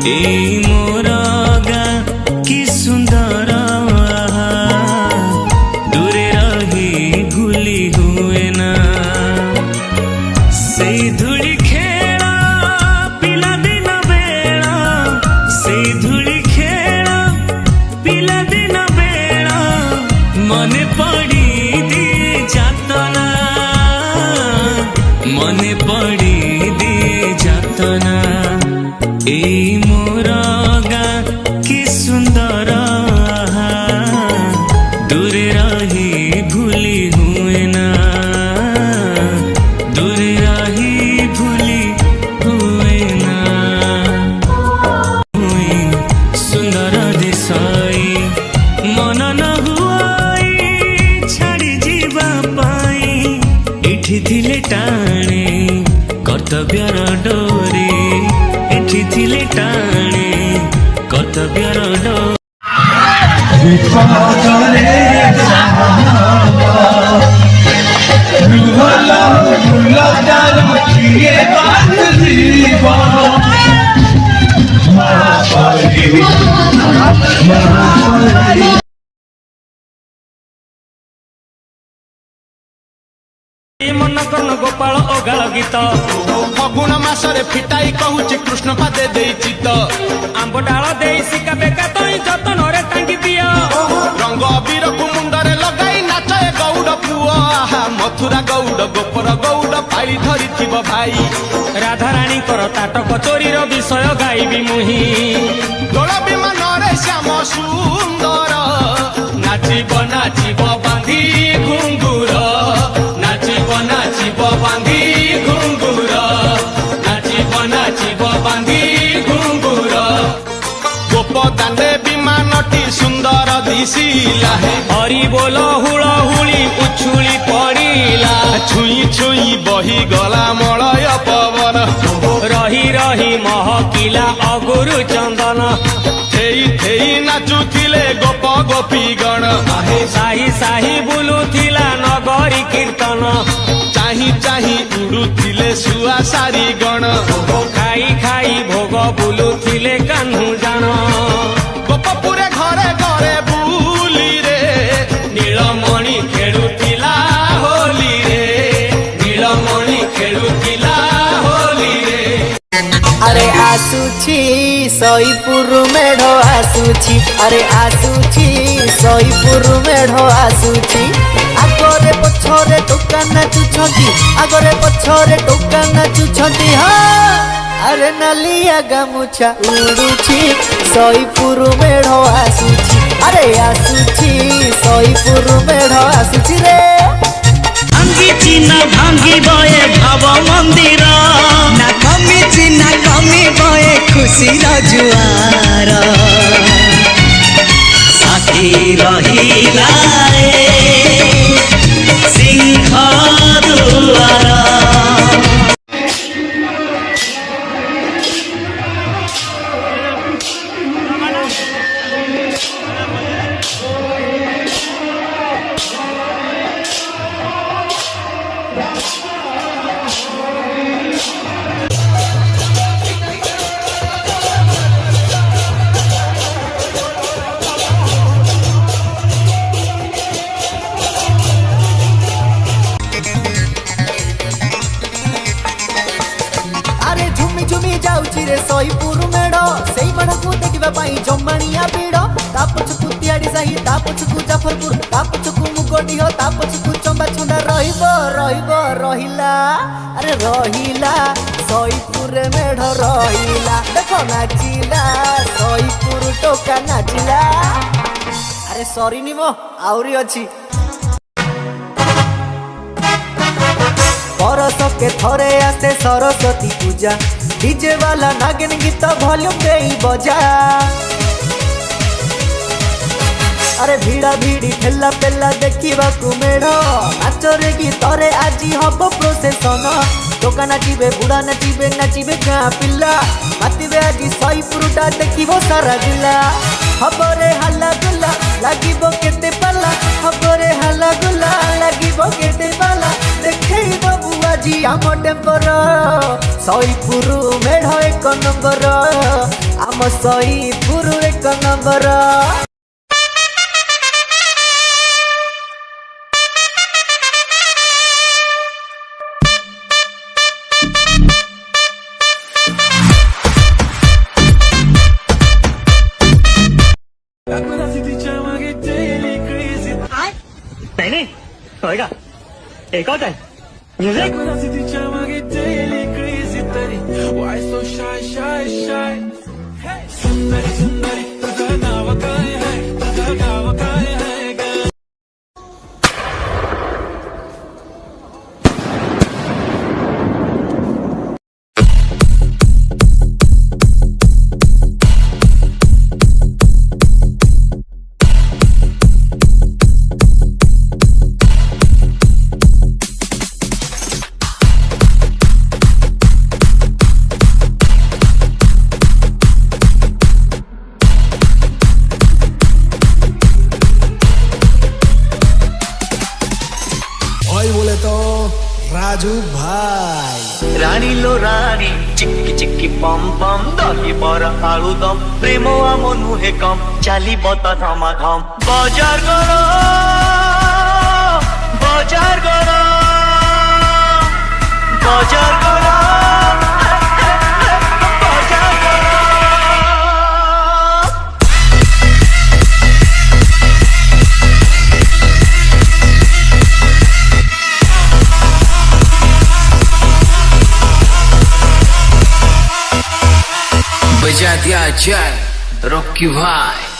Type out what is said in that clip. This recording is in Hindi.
ए मोर गाँ कि सुंदर दूरे रही भूली हुए ना से धूली खेला पिला दिन बेला से धूली खेला पिला दिन बेला मने पड़ी दिए जातना मने पड़ी दिए जातना ए मोर गाँ कि सुंदर दूरे रही भूली हुए ना दूरे रही भूली हुए ना सुंदर देसाई मन न हुआई छाड़ी जीवा पाई एठी थिले टाणे कर्तव्यर डोरी एठी थिले टाणे कर्तव्यर डोरी मन कर्ण गोपाल अगाल गीत फगुण मासरे फिटाई कहूची कृष्ण पादे देई चित आंब डाल दे सिका बेका तई जतन रे टांगी दिया रंग अबीर को मुंडरे लगाई नाचे गौड़ पुआ मथुरा गौड़ गोपर गौड़ पाली धरी थिब भाई राधा रानी कर ताटक चोरीर विषय गाइबी मुही दोल विमान रे श्याम सुंदर नाचिब नाचिब बांधी घुंगुर नाचिब नाचिब बांधी घुंगुर नाचिब नाचिब बांधी घुंगुर गोप दाने विमानटी सुंदर दिशिला हरि बोल हुल हुली उछुली पड़िला छुई छुई बही गला मलय पवन रही रही महकिला अगुरु चंदन थेई थेई नाचुथिले गोप गोपी गण साही साही बुलुथिला नगरी कीर्तन चाही चाही उड़ुथिले सुआ सारी गण खाई खाई भोग बुलुथिले कान्हू जान गोपपुरे घरे घरे बुली रे नीलमणि खेलुथिला होली रे नीलमणि खेलुथिला होली रे अरे आसुची सईपुर मेढ़ आसुची अरे आसुची सईपुर मेढ़ आसुची आगरे पछरे टोका नाचुछंती आगरे पछरे टोका नाचुछंती हाँ अरे नालिया गामुछा उड़ुची सईपुर मेढ़ आसुची अरे आसुची सईपुर मेढ़ आसुची रे भांगी चिन्ह भांगी बये भाव मंदिर ना कमी चिन्ह कमी बये खुशी जुआर साथी रहिला सिंह दुआर सईपुर मेढ़ से मेढ़ को देखा जमानिया भीड़ तापछकु तिहाड़ी साही तापछकु जाफरपुर तापछकु मुगडीह तापछकु चंबा छंडा रहिला अरे रहिला सईपुर मेढ़ रहिला देखो नाचिला सईपुर टोका नाचिला अरे सरी निमो आउरी अछि बरस के थरे आसे सरस्वती पूजा डीजे वाला नागिन गीत वॉल्यूम दे बजा अरे भिड़ा भिड़ी ठेला पेला देखा मेढ़ नाचरे गीतरे आज हम प्रोसेसन टोका नाचिबे बुढ़ा नाचिबे नाचिबे गाँ पिल्ला मातिबे आजी सही पुरुटा देखिबो सारा जिला हबरे हल्ला गुल्ला लागिबो केते पाला हबरे हल्ला गुल्ला लागिबो केते पाला देखैबो बुआजी आम टेम्पर सही पुरु मेढ एक नंबर आम सही पुरु एक नंबर नहीं होएगा एक और time music Why so shy, shy, shy? Hey, सुंदरी सुंदरी तुझं नाव काय है तुझं नाव काय है ग बोले तो राजू भाई रानी लो रानी चिक्की चिक्की पम पम दही बरा आलू दम प्रेम आम नुहे कम चाली बता थमा थम बाजार गरो बाजार गरो बाजार गरो बाजार गरो बजा दिया जाए रॉकी भाई